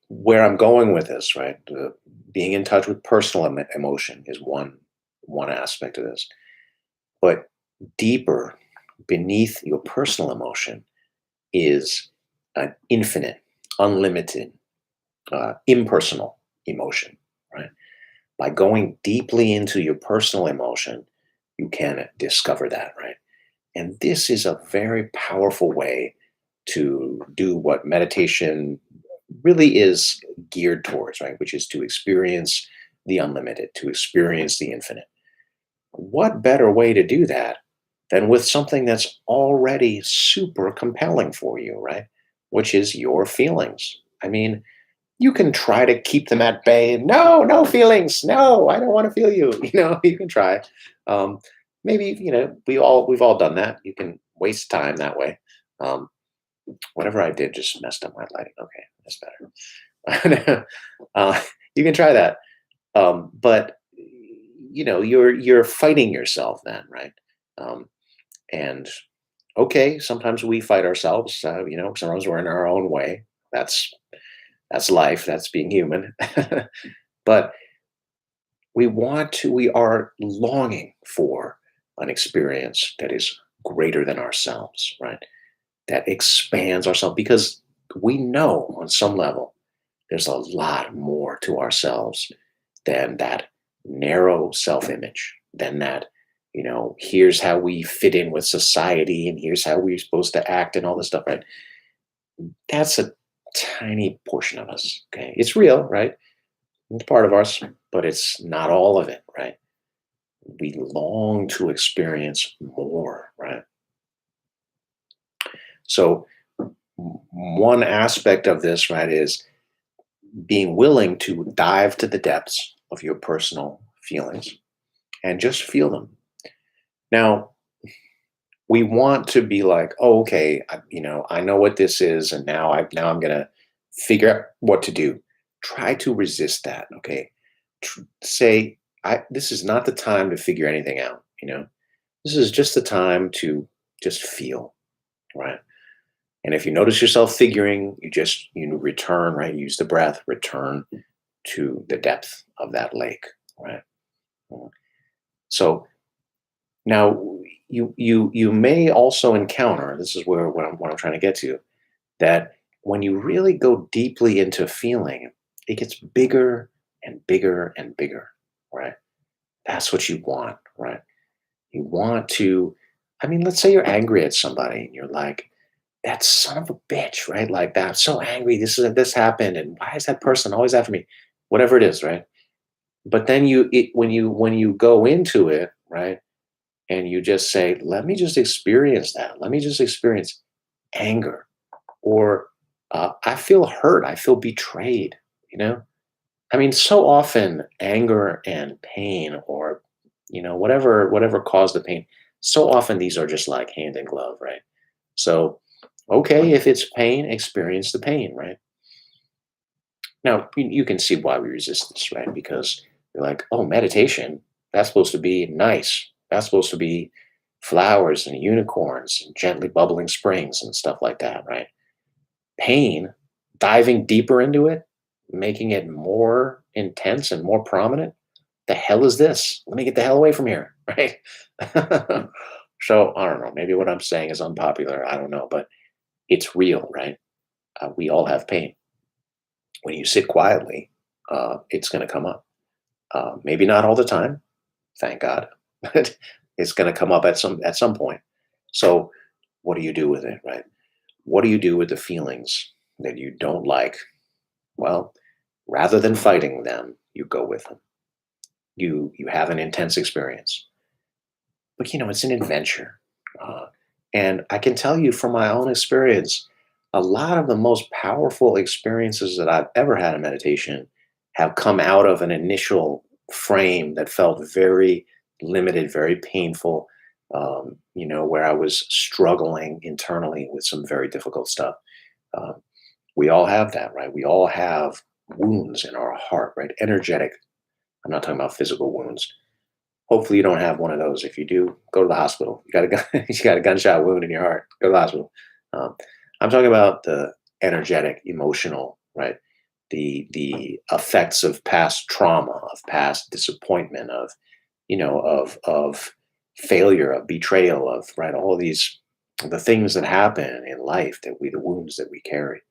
where I'm going with this, right? Being in touch with personal emotion is one aspect of this, but deeper beneath your personal emotion is an infinite, unlimited, impersonal emotion, right? By going deeply into your personal emotion, you can discover that, right? And this is a very powerful way to do what meditation really is geared towards, right? Which is to experience the unlimited, to experience the infinite. What better way to do that than with something that's already super compelling for you, right? Which is your feelings. I mean, you can try to keep them at bay. No, no feelings. No, I don't want to feel you. You can try. Um, Maybe we've all done that. You can waste time that way. Um, Whatever I did just messed up my lighting. Okay, that's better. uh, you can try that, but you're fighting yourself then, right? Um, and okay, sometimes we fight ourselves. Sometimes we're in our own way. That's life. That's being human. But we are longing for an experience that is greater than ourselves, right? That expands ourselves because we know on some level there's a lot more to ourselves than that narrow self-image, than that, here's how we fit in with society and here's how we're supposed to act and all this stuff, right? That's a tiny portion of us. Okay. It's real, right? It's part of us, but it's not all of it, right? We long to experience more, right? So, one aspect of this, right, is being willing to dive to the depths of your personal feelings and just feel them. Now, we want to be like, oh, okay, I know what this is, and now I'm gonna figure out what to do. Try to resist that. Okay, say, this is not the time to figure anything out. This is just the time to just feel, right? And if you notice yourself figuring, you return, right? Use the breath, return to the depth of that lake, right? So now you may also encounter, this is where what I'm trying to get to, that when you really go deeply into feeling, it gets bigger and bigger and bigger, right? That's what you want, right? You want to, I mean, let's say you're angry at somebody and you're like, that son of a bitch, right? Like that, I'm so angry. This happened, and why is that person always after me? Whatever it is, right? But then when you go into it, right, and you just say, let me just experience that. Let me just experience anger, or I feel hurt. I feel betrayed. You know, I mean, so often anger and pain, or whatever caused the pain. So often these are just like hand in glove, right? So, okay, if it's pain, experience the pain, right? Now, you can see why we resist this, right? Because you're like, oh, meditation, that's supposed to be nice. That's supposed to be flowers and unicorns and gently bubbling springs and stuff like that, right? Pain, diving deeper into it, making it more intense and more prominent. The hell is this? Let me get the hell away from here, right? So I don't know. Maybe what I'm saying is unpopular. I don't know, but it's real, right? We all have pain. When you sit quietly, it's going to come up. Maybe not all the time, thank God, but it's going to come up at some point. So, what do you do with it, right? What do you do with the feelings that you don't like? Well, rather than fighting them, you go with them. You have an intense experience, but it's an adventure. Uh, and I can tell you from my own experience, a lot of the most powerful experiences that I've ever had in meditation have come out of an initial frame that felt very limited, very painful, where I was struggling internally with some very difficult stuff. Um, we all have that, right? We all have wounds in our heart, right? Energetic. I'm not talking about physical wounds. Hopefully, you don't have one of those. If you do, go to the hospital. You got a you got a gunshot wound in your heart. Go to the hospital. Um, I'm talking about the energetic, emotional, right? The effects of past trauma, of past disappointment, of failure, of betrayal, of right, all these the things that happen in life that the wounds that we carry.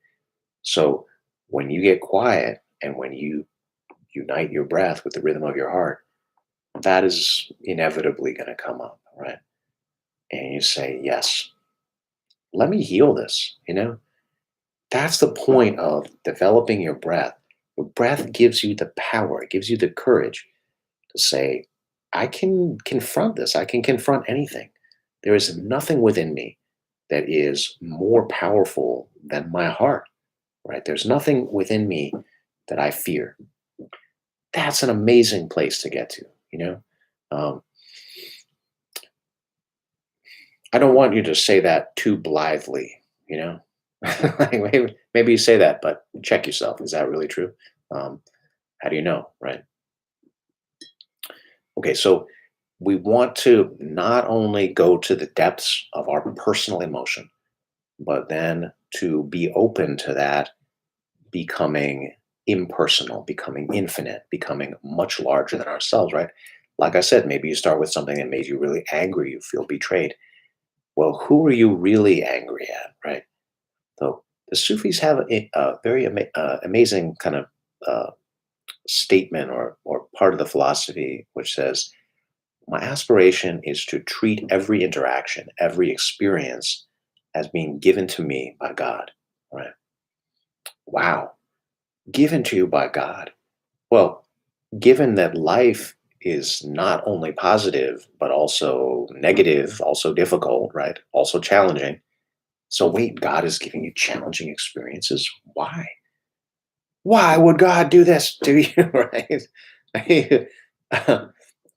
So when you get quiet and when you unite your breath with the rhythm of your heart, that is inevitably going to come up, right? And you say, yes, let me heal this. That's the point of developing your breath. Your breath gives you the power, it gives you the courage to say, I can confront this. I can confront anything. There is nothing within me that is more powerful than my heart, right? There's nothing within me that I fear. That's an amazing place to get to, you know? Um, I don't want you to say that too blithely, you know? Like, maybe you say that, but check yourself. Is that really true? Um, how do you know, right? Okay, so we want to not only go to the depths of our personal emotion, but then to be open to that becoming impersonal, becoming infinite, becoming much larger than ourselves, right? Like I said, maybe you start with something that made you really angry, you feel betrayed. Well, who are you really angry at, right? So the Sufis have a very amazing kind of uh, statement or part of the philosophy which says, my aspiration is to treat every interaction, every experience as being given to me by God. Right? Wow. Given to you by God. Well, given that life is not only positive, but also negative, also difficult, right? Also challenging. So, wait, God is giving you challenging experiences. Why? Why would God do this to you, right?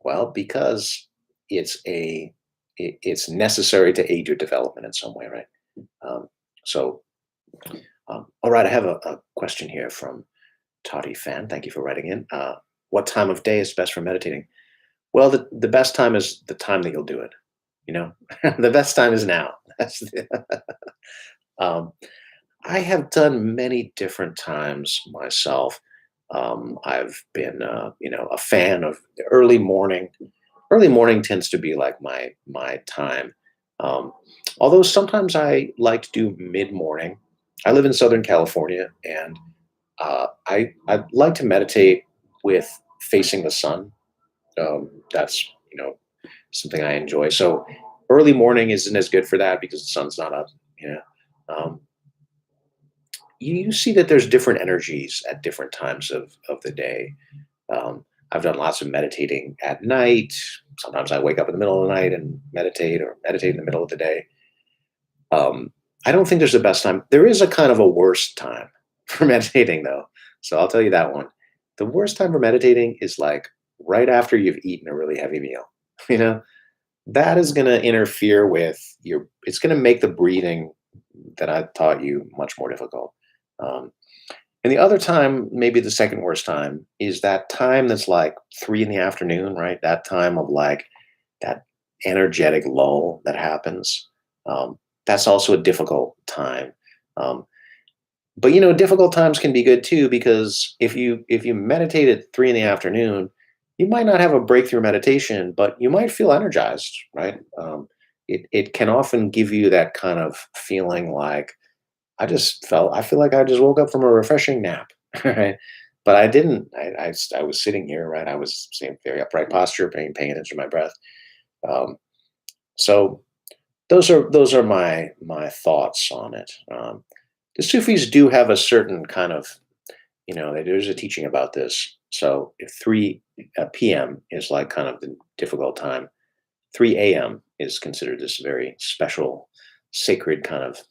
Well, because it's it's necessary to aid your development in some way, right? Um, so, all right, I have a question here from Toddy Fan. Thank you for writing in. What time of day is best for meditating? Well, the best time is the time that you'll do it. You know, the best time is now. Um, I have done many different times myself. I've been, a fan of the early morning. Early morning tends to be like my time. Um, Although sometimes I like to do mid morning. I live in Southern California, and I like to meditate with facing the sun. That's something I enjoy. So early morning isn't as good for that because the sun's not up. You know, um, you see that there's different energies at different times of the day. I've done lots of meditating at night. Sometimes I wake up in the middle of the night and meditate, or meditate in the middle of the day. Um, I don't think there's a best time. There is a kind of a worst time for meditating, though. So I'll tell you that one. The worst time for meditating is like right after you've eaten a really heavy meal. You know, that is going to interfere with it's going to make the breathing that I taught you much more difficult. Um, and the other time, maybe the second worst time, is that time that's like 3 in the afternoon, right? That time of like that energetic lull that happens. That's also a difficult time. Um, but difficult times can be good too, because if you meditate at 3 in the afternoon, you might not have a breakthrough meditation, but you might feel energized, right? It can often give you that kind of feeling like I feel like I just woke up from a refreshing nap, right? But I didn't. I was sitting here, right? I was saying very upright posture, paying attention to my breath. Um, so those are my thoughts on it. The Sufis do have a certain kind of, there's a teaching about this. So if 3 p.m. is like kind of the difficult time, 3 a.m. is considered this very special, sacred kind of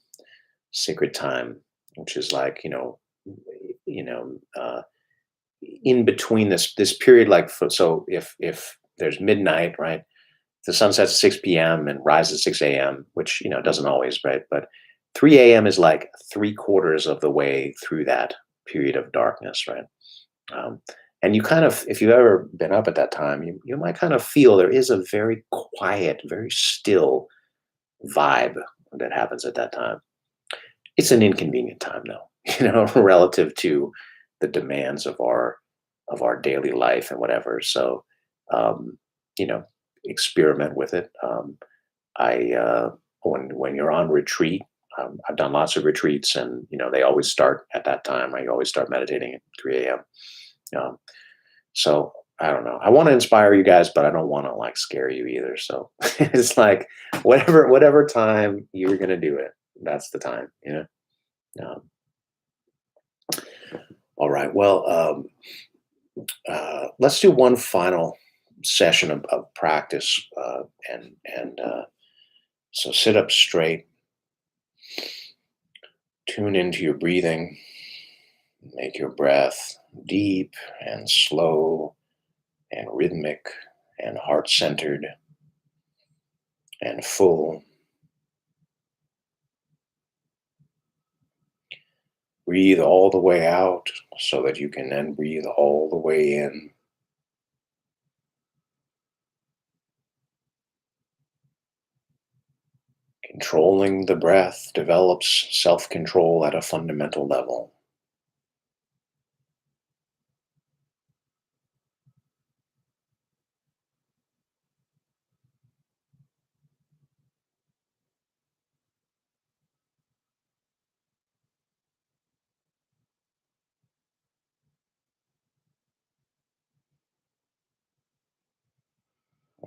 sacred time, which is like you know, in between this period, like so if there's midnight, right? The sun sets at 6 p.m. and rises at 6 a.m., which doesn't always, right? But 3 a.m. is like three quarters of the way through that period of darkness, right? Um, and you kind of, if you've ever been up at that time, you might kind of feel there is a very quiet, very still vibe that happens at that time. It's an inconvenient time, though, relative to the demands of our daily life and whatever. So, um, you know, experiment with it. When you're on retreat, I've done lots of retreats, and they always start at that time. Right? You always start meditating at 3 a.m. Um, so I don't know. I want to inspire you guys, but I don't want to like scare you either. So it's like whatever time you're gonna do it, that's the time. Um, all right. Well, let's do one final session of practice, and so sit up straight, tune into your breathing, make your breath deep and slow and rhythmic and heart centered and full. Breathe all the way out so that you can then breathe all the way in. Controlling the breath develops self control at a fundamental level.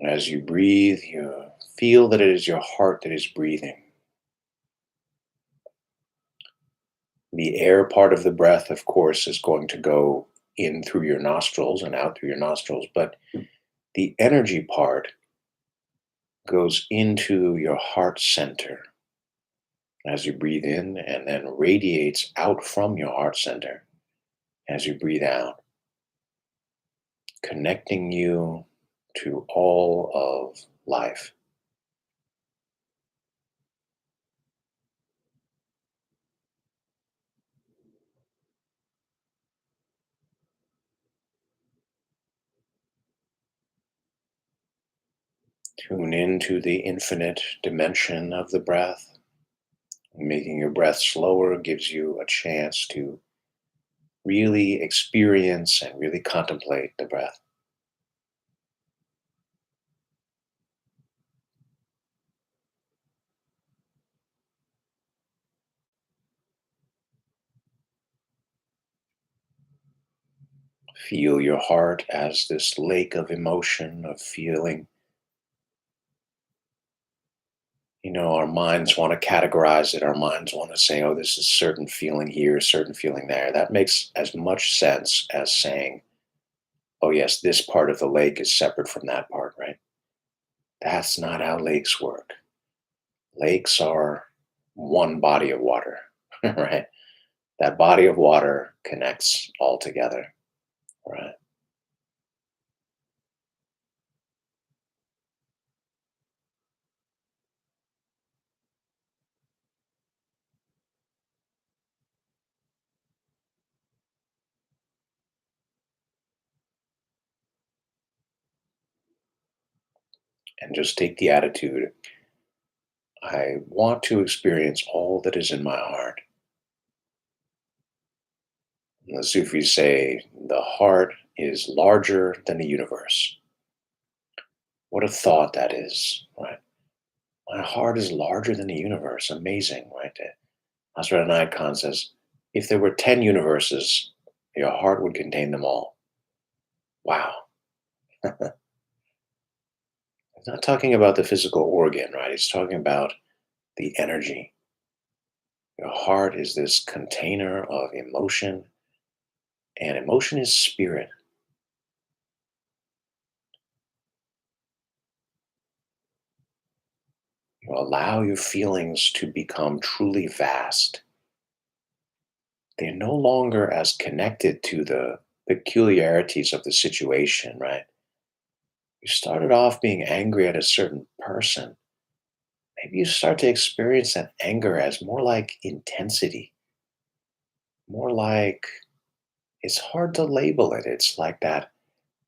As you breathe, you feel that it is your heart that is breathing. The air part of the breath, of course, is going to go in through your nostrils and out through your nostrils, but the energy part goes into your heart center as you breathe in and then radiates out from your heart center as you breathe out, connecting you to all of life. Tune into the infinite dimension of the breath. Making your breath slower gives you a chance to really experience and really contemplate the breath. Feel your heart as this lake of emotion, of feeling. Our minds want to categorize it. Our minds want to say, oh, this is certain feeling here, certain feeling there. That makes as much sense as saying, oh, yes, this part of the lake is separate from that part, right? That's not how lakes work. Lakes are one body of water, right? That body of water connects all together, right? And just take the attitude, I want to experience all that is in my heart. And the Sufis say the heart is larger than the universe. What a thought that is, right? My heart is larger than the universe. Amazing, right? Asra Khan says, if there were 10 universes, your heart would contain them all. Wow. He's not talking about the physical organ, right? He's talking about the energy. Your heart is this container of emotion, and emotion is spirit. You allow your feelings to become truly vast. They're no longer as connected to the peculiarities of the situation, right? You started off being angry at a certain person. Maybe you start to experience that anger as more like intensity, more like it's hard to label it. It's like that.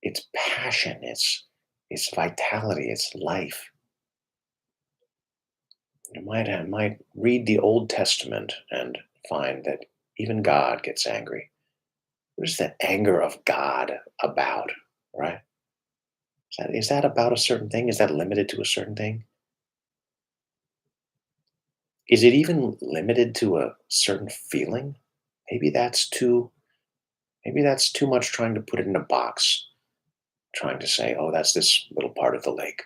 It's passion. It's vitality. It's life. You might read the Old Testament and find that even God gets angry. What is the anger of God about? Right? Is that about a certain thing? Is that limited to a certain thing? Is it even limited to a certain feeling? Maybe that's too maybe that's too much trying to put it in a box, trying to say, oh, that's this little part of the lake.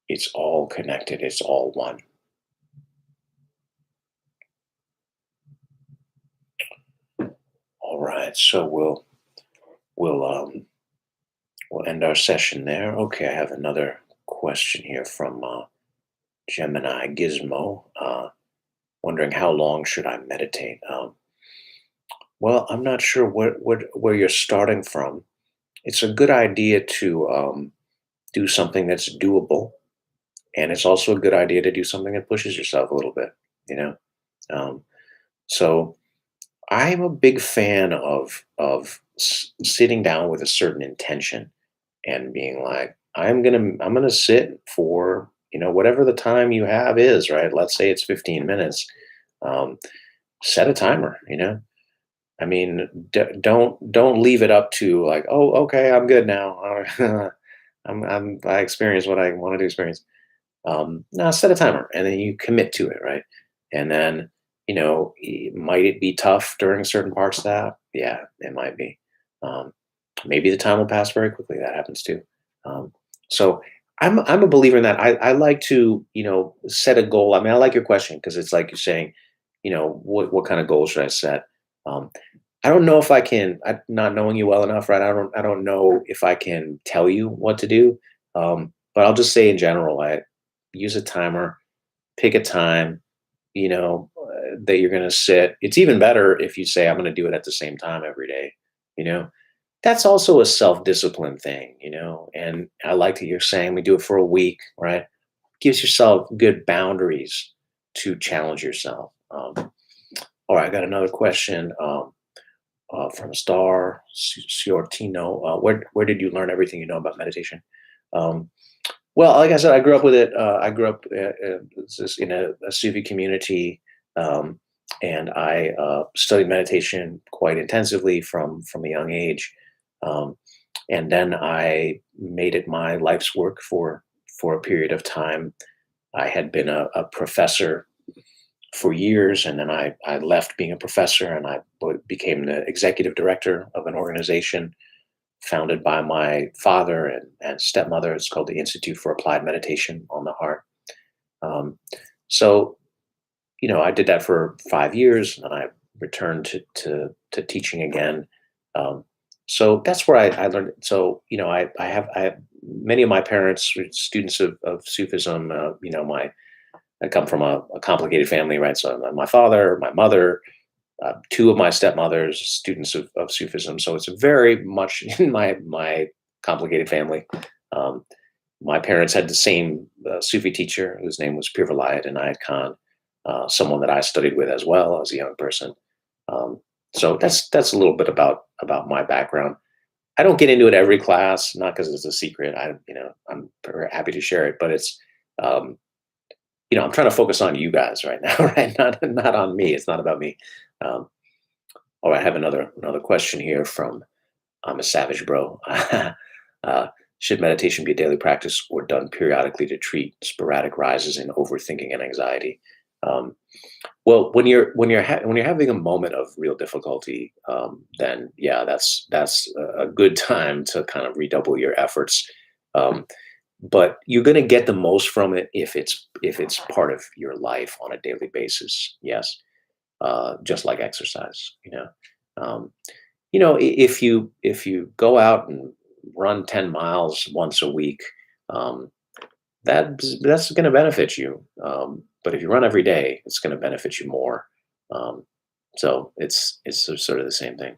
It's all connected, it's all one. All right, so we'll end our session there. Okay, I have another question here from Gemini Gizmo, wondering how long should I meditate? Well, I'm not sure where you're starting from. It's a good idea to do something that's doable, and it's also a good idea to do something that pushes yourself a little bit. You know, um, so I'm a big fan of sitting down with a certain intention and being like, I'm gonna sit for whatever the time you have is, right? Let's say it's 15 minutes. Um, Set a timer. I mean, don't leave it up to like, oh, okay, I'm good now. I experience what I want to experience. No, set a timer and then you commit to it, right? And then, might it be tough during certain parts of that? Yeah, it might be. Um, Maybe the time will pass very quickly. That happens too. Um, so I'm a believer in that. I like to, set a goal. I mean, I like your question because it's like you're saying, what kind of goal should I set? Um, I don't know if I can. Not knowing you well enough, right? I don't know if I can tell you what to do. But I'll just say in general, I use a timer, pick a time, that you're going to sit. It's even better if you say, I'm going to do it at the same time every day. You know, that's also a self discipline thing, and I like that you're saying we do it for a week, right? Gives yourself good boundaries to challenge yourself. All right, I got another question from Star Ciortino. Where did you learn everything you know about meditation? Um, well, like I said, I grew up with it. I grew up in a Sufi community, um, and I studied meditation quite intensively from a young age. Um, and then I made it my life's work for a period of time. I had been a professor for years, and then I left being a professor, and I became the executive director of an organization founded by my father and stepmother. It's called the Institute for Applied Meditation on the Heart. Um, so, I did that for 5 years, and then I returned to teaching again. Um, so that's where I learned. So, I have many of my parents were students of Sufism. I come from a complicated family, right? So my father, my mother, two of my stepmothers, students of Sufism. So it's very much in my complicated family. Um, my parents had the same Sufi teacher whose name was Pir Vilayat Inayat Khan, someone that I studied with as well as a young person. Um, so that's a little bit about my background. I don't get into it every class, not because it's a secret. I'm very happy to share it, but um, I'm trying to focus on you guys right now, right? Not on me. It's not about me. Um, Oh, I have another question here from I'm a savage bro. uh, should meditation be a daily practice or done periodically to treat sporadic rises in overthinking and anxiety? Um, well, when you're having a moment of real difficulty, then yeah, that's a good time to kind of redouble your efforts. Um, but you're going to get the most from it if it's part of your life on a daily basis. Yes, just like exercise. Um, if you go out and run 10 miles once a week, um, that's going to benefit you. But if you run every day, it's going to benefit you more. Um, so it's sort of the same thing.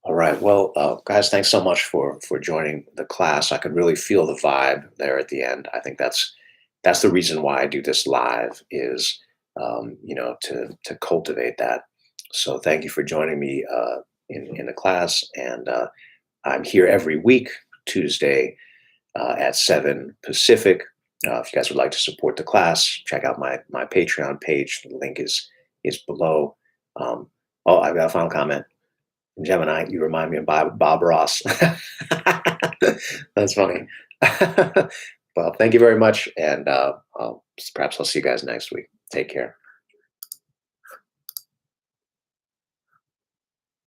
All right. Well, guys, thanks so much for joining the class. I could really feel the vibe there at the end. I think that's the reason why I do this live is to cultivate that. So thank you for joining me in the class, and I'm here every week Tuesday at 7 Pacific. If you guys would like to support the class, check out my Patreon page. The link is below. Um, oh, I've got a final comment. Gemini, you remind me of Bob Ross. That's funny. Well, thank you very much, and perhaps I'll see you guys next week. Take care.